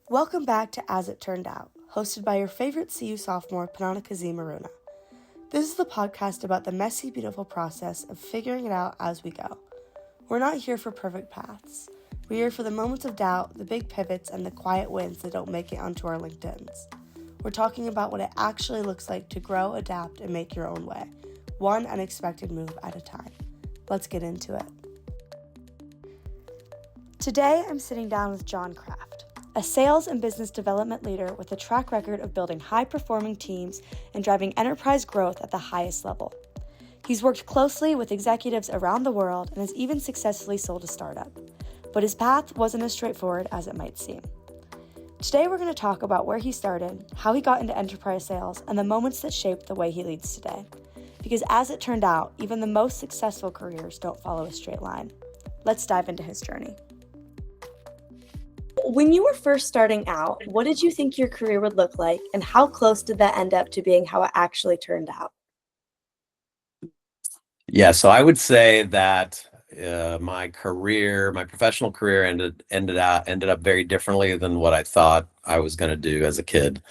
Welcome back to As It Turned Out, hosted by your favorite CU sophomore, Panana Maruna. This is the podcast about the messy, beautiful process of figuring it out as we go. We're not here for perfect paths. We're here for the moments of doubt, the big pivots, and the quiet wins that don't make it onto our LinkedIns. We're talking about what it actually looks like to grow, adapt, and make your own way, one unexpected move at a time. Let's get into it. Today, I'm sitting down with John Kraft, a sales and business development leader with a track record of building high-performing teams and driving enterprise growth at the highest level. He's worked closely with executives around the world and has even successfully sold a startup. But his path wasn't as straightforward as it might seem. Today, we're going to talk about where he started, how he got into enterprise sales, and the moments that shaped the way he leads today. Because as it turned out, even the most successful careers don't follow a straight line. Let's dive into his journey. When you were first starting out, what did you think your career would look like, and how close did that end up to being how it actually turned out? Yeah, so I would say that my professional career ended up very differently than what I thought I was going to do as a kid.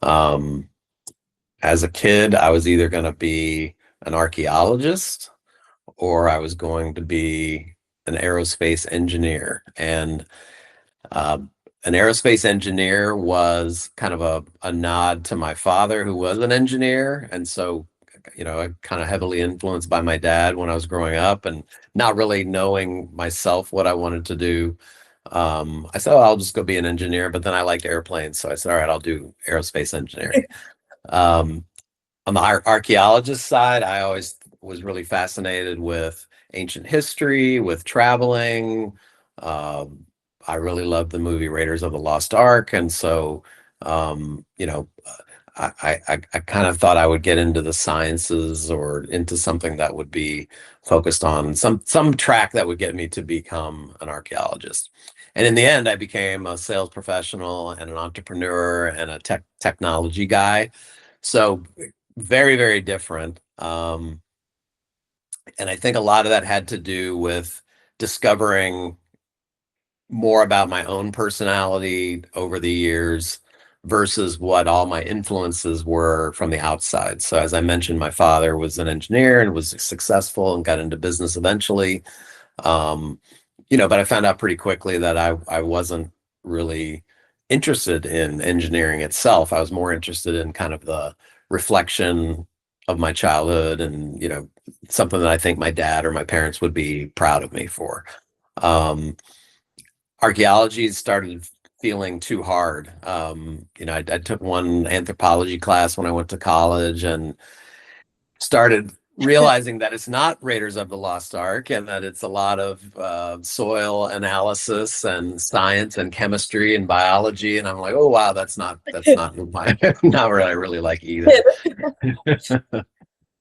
As a kid, I was either going to be an archaeologist or I was going to be an aerospace engineer. And an aerospace engineer was kind of a nod to my father, who was an engineer. And so, I kind of heavily influenced by my dad when I was growing up and not really knowing myself what I wanted to do. I said, I'll just go be an engineer. But then I liked airplanes. So I said, all right, I'll do aerospace engineering. On the archaeologist side, I always was really fascinated with ancient history, with traveling. I really loved the movie Raiders of the Lost Ark. And so, I kind of thought I would get into the sciences or into something that would be focused on some track that would get me to become an archaeologist. And in the end, I became a sales professional and an entrepreneur and a technology guy. So very, very different. And I think a lot of that had to do with discovering more about my own personality over the years versus what all my influences were from the outside. So as I mentioned, my father was an engineer and was successful and got into business eventually. But I found out pretty quickly that I wasn't really interested in engineering itself. I was more interested in kind of the reflection of my childhood and, something that I think my dad or my parents would be proud of me for. Archaeology started feeling too hard. I took one anthropology class when I went to college and started realizing that it's not Raiders of the Lost Ark and that it's a lot of soil analysis and science and chemistry and biology. And I'm like, oh, wow, that's not not what I really like either.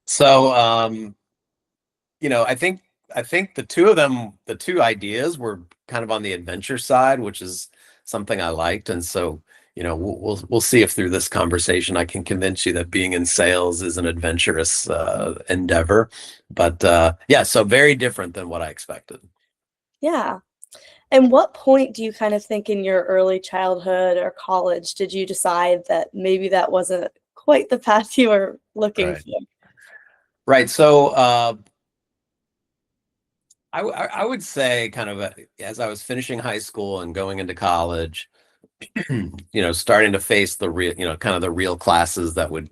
So, I think the two ideas were kind of on the adventure side, which is something I liked. And so, we'll see if through this conversation I can convince you that being in sales is an adventurous endeavor. But so very different than what I expected. Yeah. And what point do you kind of think in your early childhood or college did you decide that maybe that wasn't quite the path you were looking for? Right. So I would say kind of as I was finishing high school and going into college, starting to face the real, kind of the real classes that would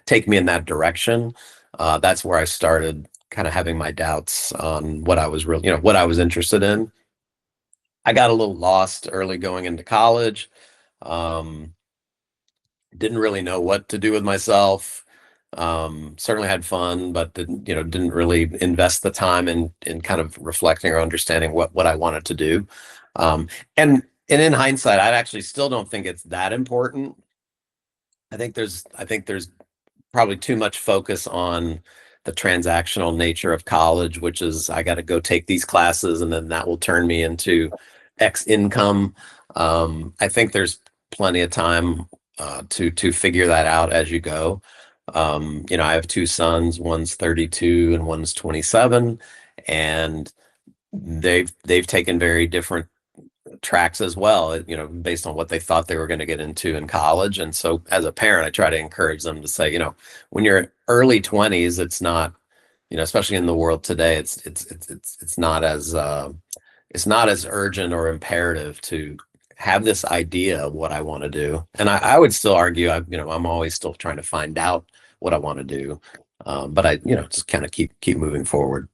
take me in that direction. That's where I started kind of having my doubts on what I was really, what I was interested in. I got a little lost early going into college. Didn't really know what to do with myself. Certainly had fun, but didn't really invest the time in kind of reflecting or understanding what I wanted to do. And in hindsight, I actually still don't think it's that important. I think there's probably too much focus on the transactional nature of college, which is I got to go take these classes and then that will turn me into X income. I think there's plenty of time to figure that out as you go. I have two sons, one's 32 and one's 27, and they've taken very different tracks as well, based on what they thought they were going to get into in college. And so as a parent, I try to encourage them to say, when you're early 20s, it's not, especially in the world today, it's not as urgent or imperative to have this idea of what I want to do. And I would still argue, I'm always still trying to find out what I want to do. But I, just kind of keep moving forward.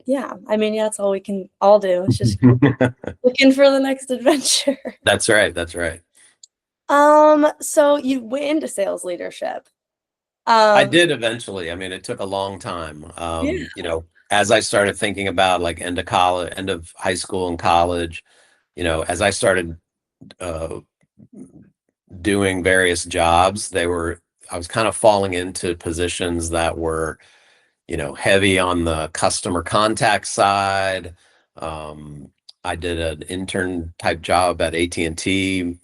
Yeah, I mean, yeah, that's all we can all do. It's just looking for the next adventure. That's right. That's right. So you went into sales leadership. I did eventually. I mean, it took a long time. As I started thinking about like end of high school and college, as I started doing various jobs, I was kind of falling into positions that were, heavy on the customer contact side. I did an intern type job at AT&T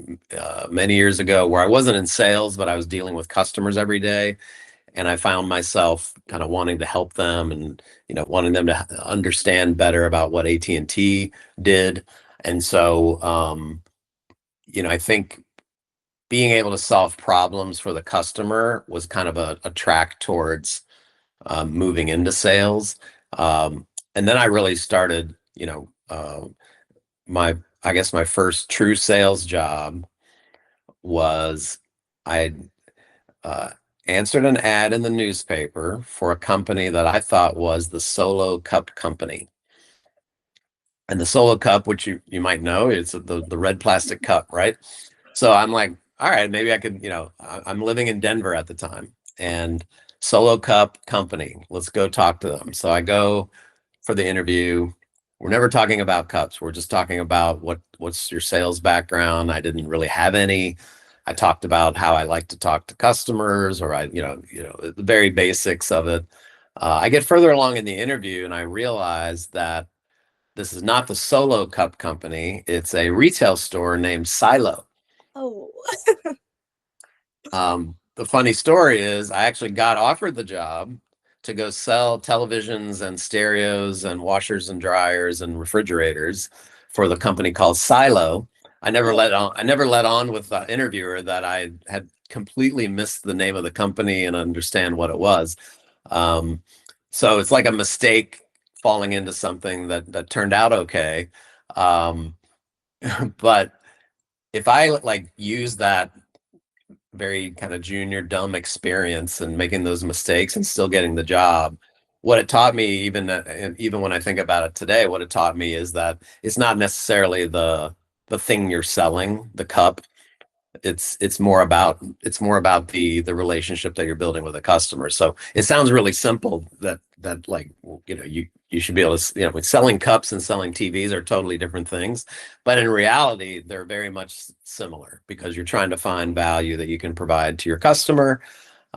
many years ago where I wasn't in sales, but I was dealing with customers every day. And I found myself kind of wanting to help them and, wanting them to understand better about what AT&T did. And so, I think being able to solve problems for the customer was kind of a track towards moving into sales. And then I really started, I guess my first true sales job was I answered an ad in the newspaper for a company that I thought was the Solo Cup company. And the Solo Cup, which you might know, it's the red plastic cup, right? So I'm like, all right, maybe I could, I'm living in Denver at the time, and Solo Cup company, let's go talk to them. So I go for the interview. We're never talking about cups. We're just talking about what's your sales background. I didn't really have any. I talked about how I like to talk to customers, or the very basics of it. I get further along in the interview and I realize that this is not the Solo Cup company. It's a retail store named Silo. Oh. The funny story is I actually got offered the job to go sell televisions and stereos and washers and dryers and refrigerators for the company called Silo. I never let on with the interviewer that I had completely missed the name of the company and understand what it was. So it's like a mistake falling into something that turned out okay. But if I like use that very kind of junior dumb experience and making those mistakes and still getting the job, what it taught me, even when I think about it today, what it taught me is that it's not necessarily the thing you're selling, the cup. It's more about the relationship that you're building with a customer. So it sounds really simple that like, you should be able to, selling cups and selling TVs are totally different things, but in reality, they're very much similar because you're trying to find value that you can provide to your customer.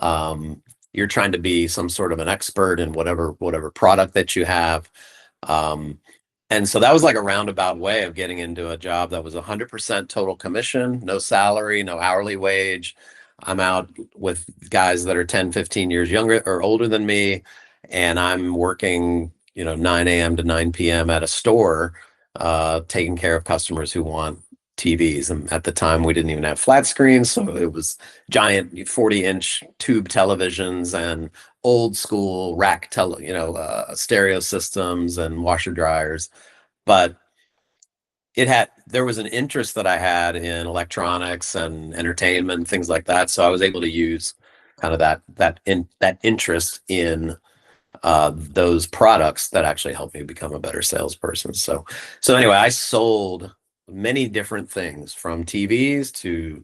You're trying to be some sort of an expert in whatever product that you have. And so that was like a roundabout way of getting into a job that was 100% total commission, no salary, no hourly wage. I'm out with guys that are 10, 15 years younger or older than me, and I'm working, 9 a.m. to 9 p.m. at a store, taking care of customers who want TVs. And at the time, we didn't even have flat screens, so it was giant 40-inch tube televisions and old school rack stereo systems and washer dryers. But there was an interest that I had in electronics and entertainment, things like that. So I was able to use kind of that interest in those products that actually helped me become a better salesperson. So anyway, I sold many different things, from TVs to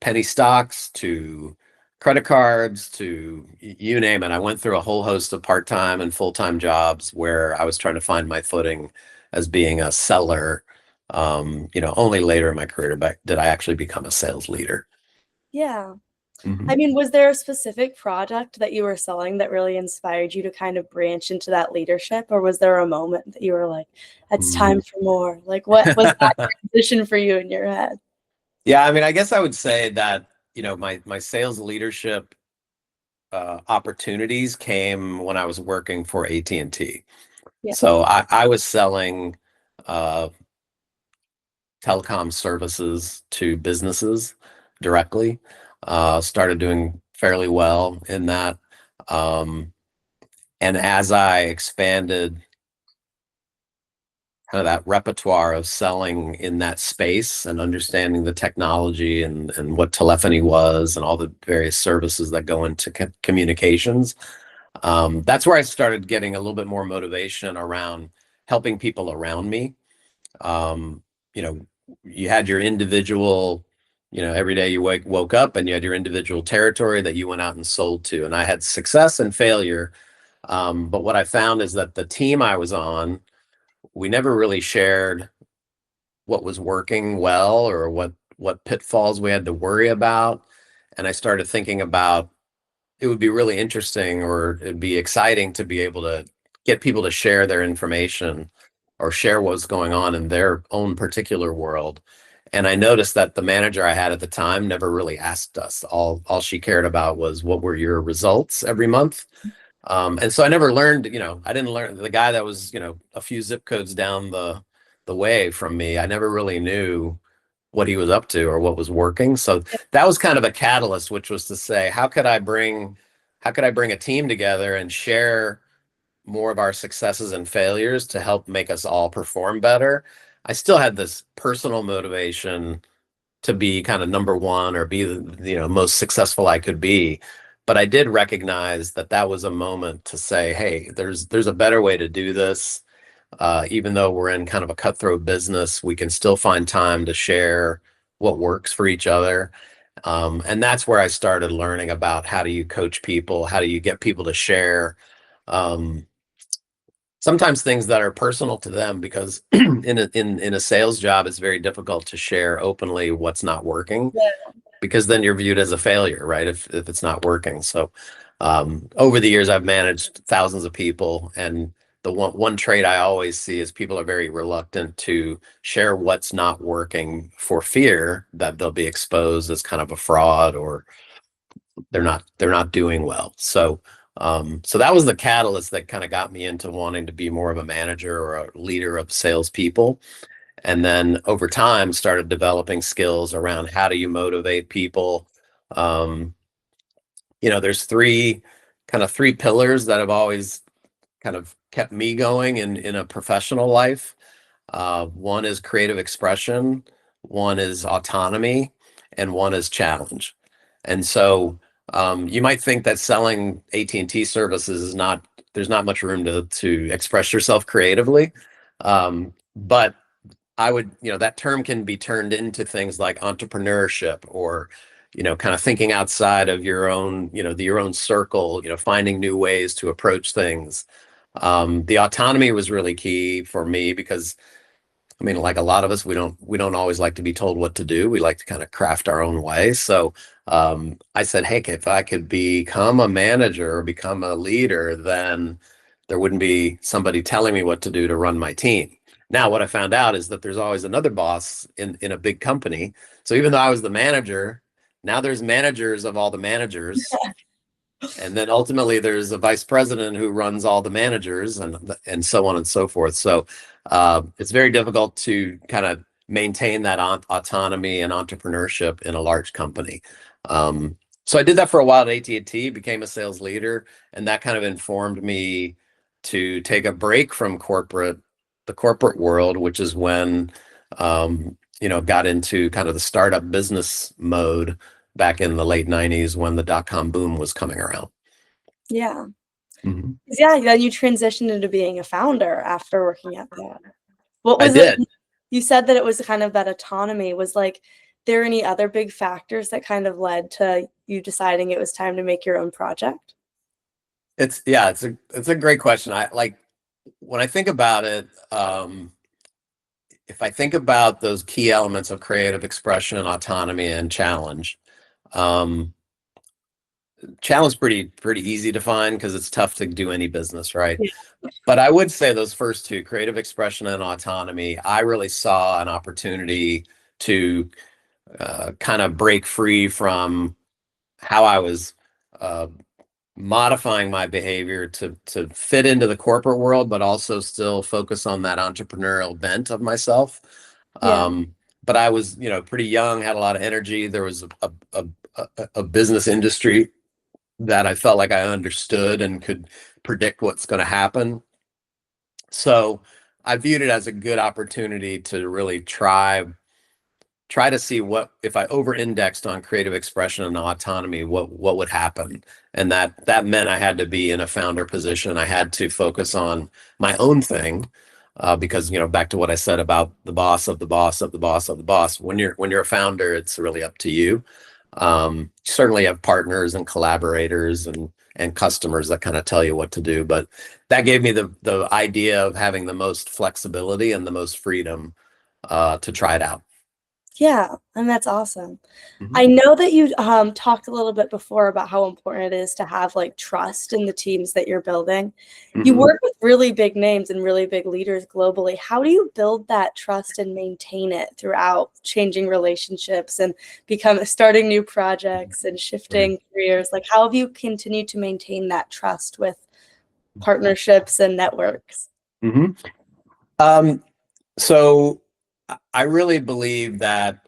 penny stocks to credit cards to you name it. I went through a whole host of part-time and full-time jobs where I was trying to find my footing as being a seller. Only later in my career did I actually become a sales leader. Yeah. Mm-hmm. I mean, was there a specific product that you were selling that really inspired you to kind of branch into that leadership? Or was there a moment that you were like, it's time for more? Like, what was that transition for you in your head? Yeah, I mean, I guess I would say that, my sales leadership opportunities came when I was working for AT&T. Yeah. So I was selling telecom services to businesses directly. Started doing fairly well in that. And as I expanded kind of that repertoire of selling in that space and understanding the technology and what telephony was and all the various services that go into communications, that's where I started getting a little bit more motivation around helping people around me. Um, you know, you had your individual, every day you woke up and you had your individual territory that you went out and sold to. And I had success and failure. But what I found is that the team I was on, we never really shared what was working well or what pitfalls we had to worry about. And I started thinking about it would be really interesting or it'd be exciting to be able to get people to share their information or share what's going on in their own particular world. And I noticed that the manager I had at the time never really asked us. All she cared about was what were your results every month. And so I never learned, I didn't learn the guy that was, a few zip codes down the way from me. I never really knew what he was up to or what was working. So that was kind of a catalyst, which was to say, how could I bring a team together and share more of our successes and failures to help make us all perform better? I still had this personal motivation to be kind of number one or be the most successful I could be. But I did recognize that that was a moment to say, hey, there's a better way to do this. Even though we're in kind of a cutthroat business, we can still find time to share what works for each other. And that's where I started learning about how do you coach people, how do you get people to share um, sometimes things that are personal to them, because in a sales job, it's very difficult to share openly what's not working, Yeah. because then you're viewed as a failure, right? If it's not working. So over the years, I've managed thousands of people, and the one trait I always see is people are very reluctant to share what's not working for fear that they'll be exposed as kind of a fraud or they're not doing well. So that was the catalyst that kind of got me into wanting to be more of a manager or a leader of salespeople. And then over time started developing skills around how do you motivate people. Um, there's three pillars that have always kind of kept me going in a professional life. One is creative expression, one is autonomy, and one is challenge. And so you might think that selling AT&T services is not, there's not much room to express yourself creatively. But I would, that term can be turned into things like entrepreneurship or, kind of thinking outside of your own, your own circle, finding new ways to approach things. The autonomy was really key for me because, I mean, like a lot of us, we don't always like to be told what to do. We like to kind of craft our own way. So I said, hey, if I could become a manager or become a leader, then there wouldn't be somebody telling me what to do to run my team. Now, what I found out is that there's always another boss in a big company. So even though I was the manager, now there's managers of all the managers. And then ultimately there's a vice president who runs all the managers and so on and so forth. So it's very difficult to kind of maintain that autonomy and entrepreneurship in a large company. So I did that for a while at AT&T, became a sales leader, and that kind of informed me to take a break from the corporate world, which is when got into kind of the startup business mode back in the late 90s when the dot-com boom was coming around. Yeah. Mhm. Yeah, then you transitioned into being a founder after working at that. What I was it? did. You said that it was kind of that autonomy. Was like there any other big factors that kind of led to you deciding it was time to make your own project? It's a great question. I like when I think about it, if I think about those key elements of creative expression, autonomy, and challenge, um, challenge pretty easy to find because it's tough to do any business, right? Yeah. But I would say those first two, creative expression and autonomy, I really saw an opportunity to kind of break free from how I was uh, modifying my behavior to fit into the corporate world, but also still focus on that entrepreneurial bent of myself. Yeah. but I was, pretty young, had a lot of energy. There was a business industry that I felt like I understood and could predict what's going to happen. So I viewed it as a good opportunity to really try to see what if I over-indexed on creative expression and autonomy, what would happen. And that meant I had to be in a founder position. I had to focus on my own thing. Because back to what I said about the boss of the boss of the boss of the boss. When you're a founder, it's really up to you. You certainly have partners and collaborators and customers that kind of tell you what to do, but that gave me the idea of having the most flexibility and the most freedom to try it out. Yeah, and that's awesome. Mhm. I know that you talked a little bit before about how important it is to have like trust in the teams that you're building. You Mhm. work with really big names and really big leaders globally. How do you build that trust and maintain it throughout changing relationships and starting new projects and Right. shifting careers? Like, how have you continued to maintain that trust with partnerships and networks? Mhm. Um, so I really believe that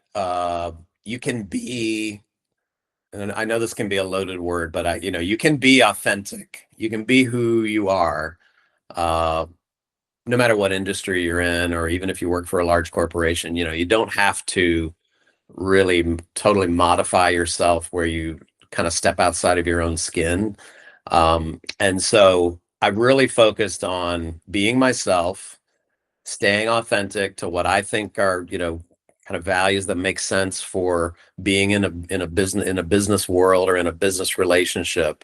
you can be, and I know this can be a loaded word, but you can be authentic. You can be who you are, uh, no matter what industry you're in, or even if you work for a large corporation. You don't have to really totally modify yourself where you kind of step outside of your own skin. And so I've really focused on being myself, staying authentic to what I think are, kind of values that make sense for being in a business world or in a business relationship.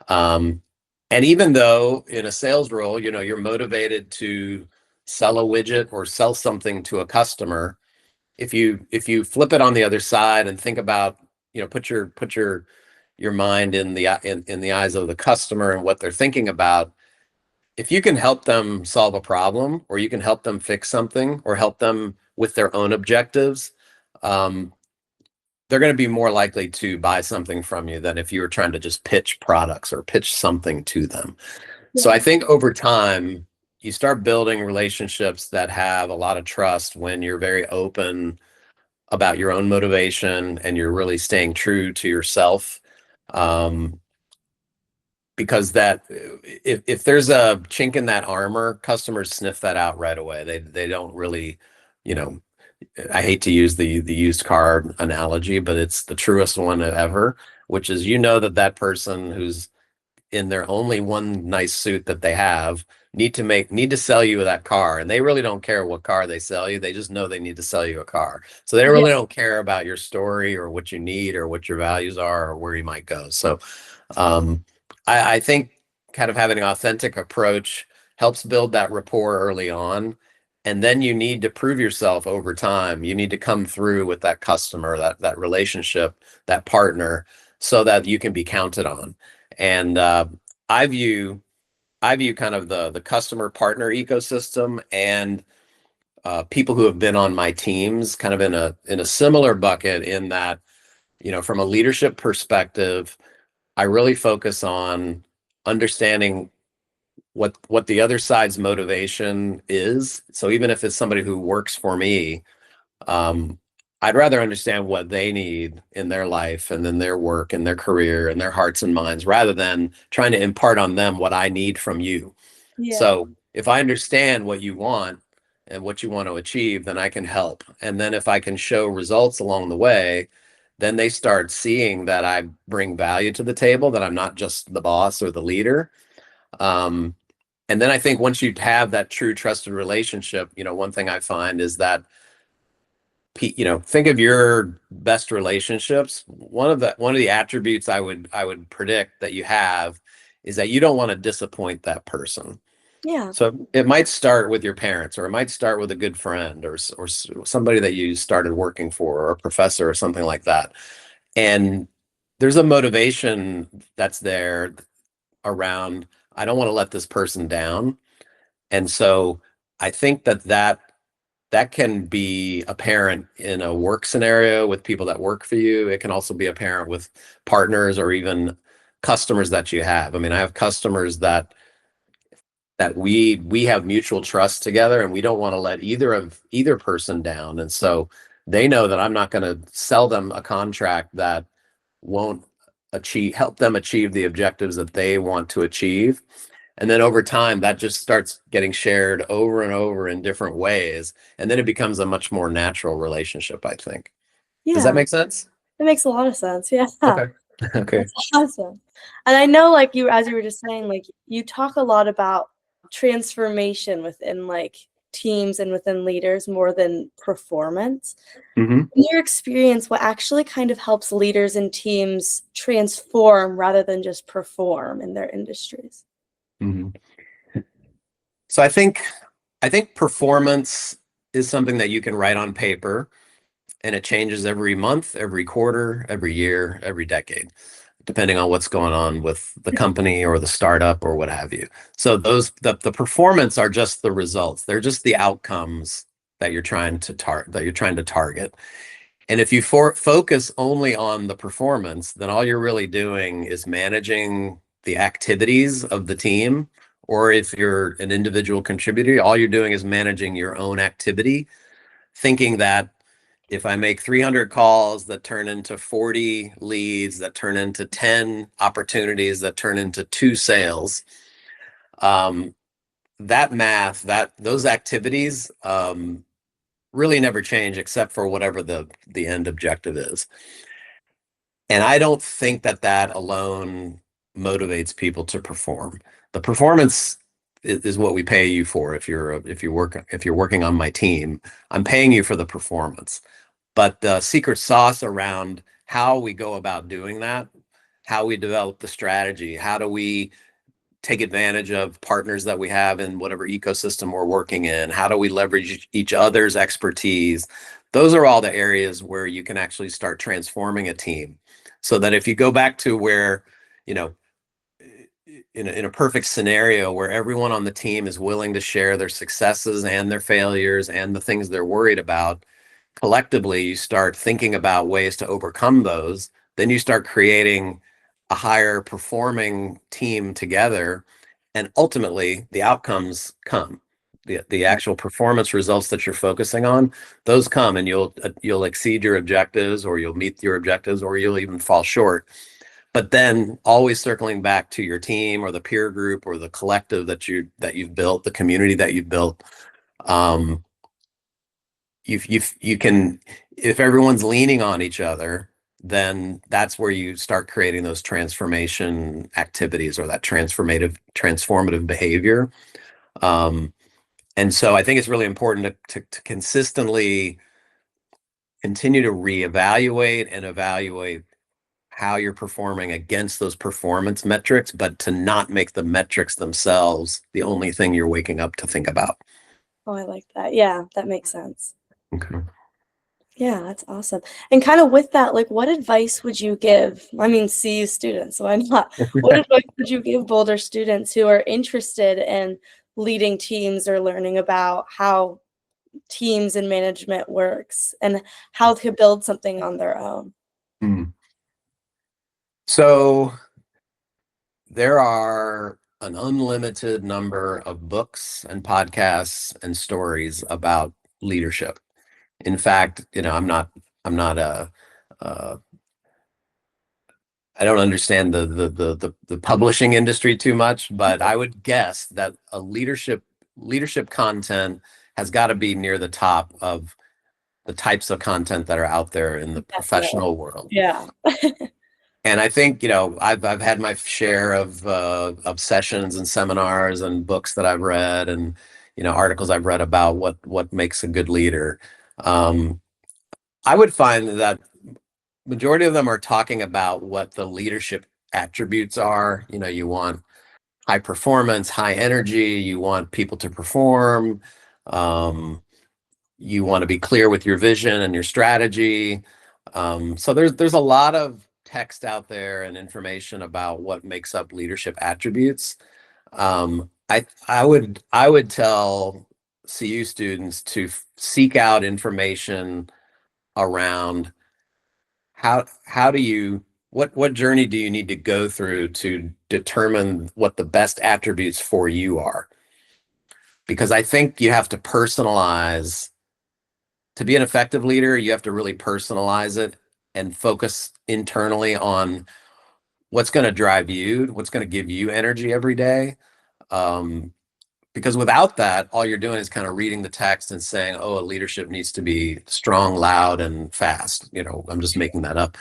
Um, and even though in a sales role, you're motivated to sell a widget or sell something to a customer, if you flip it on the other side and think about, put your mind in the eyes of the customer and what they're thinking about. If you can help them solve a problem, or you can help them fix something, or help them with their own objectives, um, they're going to be more likely to buy something from you than if you were trying to just pitch products or pitch something to them. So Yeah. I think over time, you start building relationships that have a lot of trust when you're very open about your own motivation and you're really staying true to yourself. Um, because if there's a chink in that armor, customers sniff that out right away. They don't really, you know, I hate to use the used car analogy, but it's the truest one ever, which is, that person who's in their only one nice suit that they have need to sell you that car, and they really don't care what car they sell you. They just know they need to sell you a car, so they Yeah. really don't care about your story or what you need or what your values are or where you might go. So I think kind of having an authentic approach helps build that rapport early on, and then you need to prove yourself over time. You need to come through with that customer, that relationship, that partner, so that you can be counted on. And I view I view kind of the customer partner ecosystem and people who have been on my teams kind of in a similar bucket, in that, from a leadership perspective, I really focus on understanding what the other side's motivation is. So even if it's somebody who works for me, um, I'd rather understand what they need in their life and in their work and their career and their hearts and minds, rather than trying to impart on them what I need from you. Yeah. So if I understand what you want and what you want to achieve, then I can help. And then if I can show results along the way, then they start seeing that I bring value to the table, that I'm not just the boss or the leader. Um, and then I think once you have that true trusted relationship, one thing I find is that, think of your best relationships. One of the attributes I would predict that you have is that you don't want to disappoint that person. Yeah. So it might start with your parents, or it might start with a good friend, or somebody that you started working for, or a professor or something like that. And there's a motivation that's there around, I don't want to let this person down. And so I think that can be apparent in a work scenario with people that work for you. It can also be apparent with partners or even customers that you have. I mean, I have customers that we have mutual trust together, and we don't want to let either person down. And so They know that I'm not going to sell them a contract that won't help them achieve the objectives that they want to achieve. And then over time, that just starts getting shared over and over in different ways. And then it becomes a much more natural relationship, I think. Does that Yeah, make sense? it makes a lot of sense. Yeah. Okay. Okay. That's awesome. And I know, like, as you were just saying, like, you talk a lot about transformation within like teams and within leaders more than performance. Mm-hmm. In your experience, what actually kind of helps leaders and teams transform rather than just perform in their industries? Mm-hmm. So I think performance is something that you can write on paper, and it changes every month, every quarter, every year, every decade, depending on what's going on with the company or the startup or what have you. So the performance are just the results. They're just the outcomes that you're trying to target. And if you focus only on the performance, then all you're really doing is managing the activities of the team. Or if you're an individual contributor, all you're doing is managing your own activity, thinking that if I make 300 calls that turn into 40 leads, that turn into 10 opportunities, that turn into 2 sales, that math, those activities really never change except for whatever the end objective is. And I don't think that alone motivates people to perform. The performance is what we pay you for. If you're working on my team, I'm paying you for the performance. But the secret sauce around how we go about doing that, how we develop the strategy, how do we take advantage of partners that we have in whatever ecosystem we're working in, how do we leverage each other's expertise, those are all the areas where you can actually start transforming a team. So that if you go back to where, you know, in a perfect scenario where everyone on the team is willing to share their successes and their failures and the things they're worried about, collectively you start thinking about ways to overcome those, then you start creating a higher performing team together, and ultimately the outcomes come. The actual performance results that you're focusing on, those come, and you'll exceed your objectives, or you'll meet your objectives, or you'll even fall short. But then always circling back to your team or the peer group or the collective that you've built, the community that you've built. You can, if everyone's leaning on each other, then that's where you start creating those transformation activities or that transformative behavior. And so I think it's really important to consistently continue to reevaluate and evaluate how you're performing against those performance metrics, but to not make the metrics themselves the only thing you're waking up to think about. Oh, I like that. Yeah, that makes sense. Okay. Yeah, that's awesome. And kind of with that, like, what advice would you give? I mean, CU students, so why not? What advice would you give Boulder students who are interested in leading teams or learning about how teams and management works and how to build something on their own? So there are an unlimited number of books and podcasts and stories about leadership. In fact, I'm not I don't understand the publishing industry too much, but I would guess that a leadership content has got to be near the top of the types of content that are out there in the professional world. Yeah. And I think, I've had my share of sessions and seminars and books that I've read, and articles I've read about what makes a good leader. I would find that majority of them are talking about what the leadership attributes are. You want high performance, high energy. You want people to perform. You want to be clear with your vision and your strategy. So there's a lot of text out there and information about what makes up leadership attributes. I would tell CU students to seek out information around what journey do you need to go through to determine what the best attributes for you are? Because I think you have to personalize to be an effective leader, you have to really personalize it and focus internally on what's going to drive you, what's going to give you energy every day. Um, because without that, all you're doing is kind of reading the text and saying, oh, a leadership needs to be strong, loud, and fast. I'm just making that up.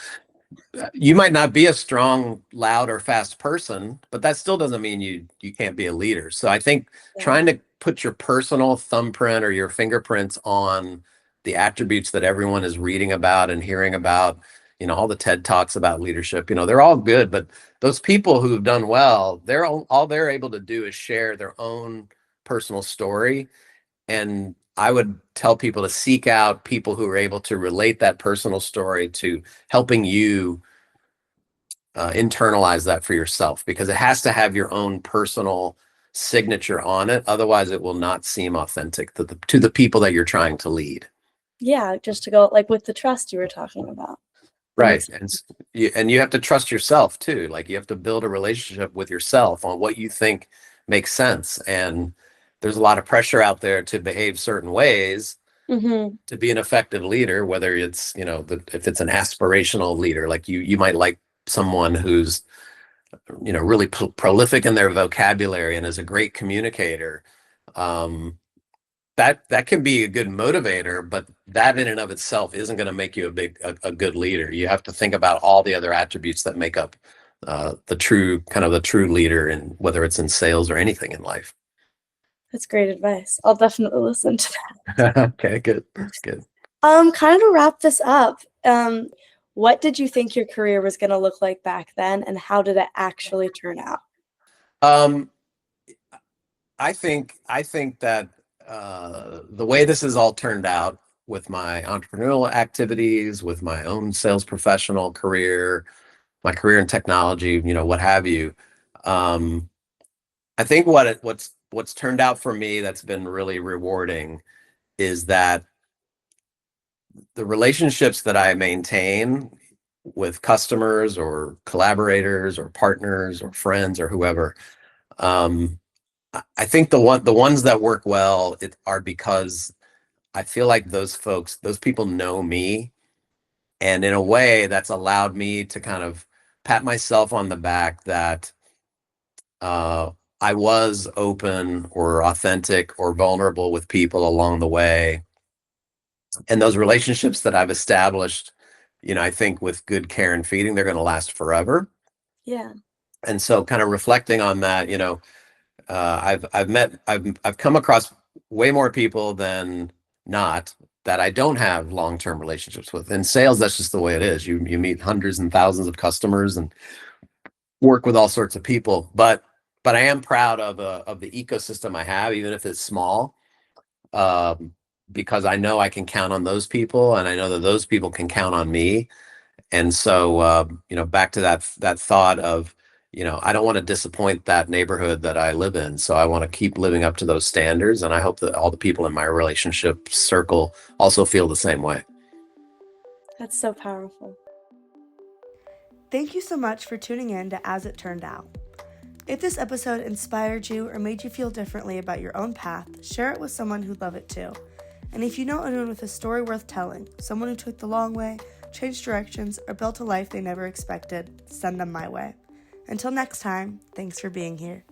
You might not be a strong, loud, or fast person, but that still doesn't mean you can't be a leader. So I think Yeah. trying to put your personal thumbprint or your fingerprints on the attributes that everyone is reading about and hearing about, all the TED Talks about leadership, they're all good, but those people who've done well, all they're able to do is share their own personal story. And I would tell people to seek out people who are able to relate that personal story to helping you internalize that for yourself, because it has to have your own personal signature on it. Otherwise, it will not seem authentic to the people that you're trying to lead. Yeah, just to go like with the trust you were talking about. Right. And you have to trust yourself too. Like you have to build a relationship with yourself on what you think makes sense. And there's a lot of pressure out there to behave certain ways Mm-hmm. to be an effective leader, whether it's, if it's an aspirational leader, like you might like someone who's, really prolific in their vocabulary and is a great communicator. That can be a good motivator, but that in and of itself isn't going to make you a good leader. You have to think about all the other attributes that make up the true leader, and whether it's in sales or anything in life. That's great advice. I'll definitely listen to that. Okay, good. Kind of to wrap this up, what did you think your career was going to look like back then, and how did it actually turn out? Um, I think that the way this has all turned out with my entrepreneurial activities, with my own sales professional career, my career in technology, what have you. I think what's turned out for me that's been really rewarding is that the relationships that I maintain with customers or collaborators or partners or friends or whoever, I think the ones that work well are because I feel like those people know me, and in a way that's allowed me to kind of pat myself on the back that uh, I was open or authentic or vulnerable with people along the way. And those relationships that I've established, I think with good care and feeding, they're going to last forever. Yeah. And so kind of reflecting on that, I've come across way more people than not that I don't have long-term relationships with. In sales, that's just the way it is. You meet hundreds and thousands of customers and work with all sorts of people. But I am proud of the ecosystem I have, even if it's small, um, because I know I can count on those people, and I know that those people can count on me. And so, back to that thought of, I don't want to disappoint that neighborhood that I live in. So I want to keep living up to those standards. And I hope that all the people in my relationship circle also feel the same way. That's so powerful. Thank you so much for tuning in to As It Turned Out. If this episode inspired you or made you feel differently about your own path, share it with someone who'd love it too. And if you know anyone with a story worth telling, someone who took the long way, changed directions, or built a life they never expected, send them my way. Until next time, thanks for being here.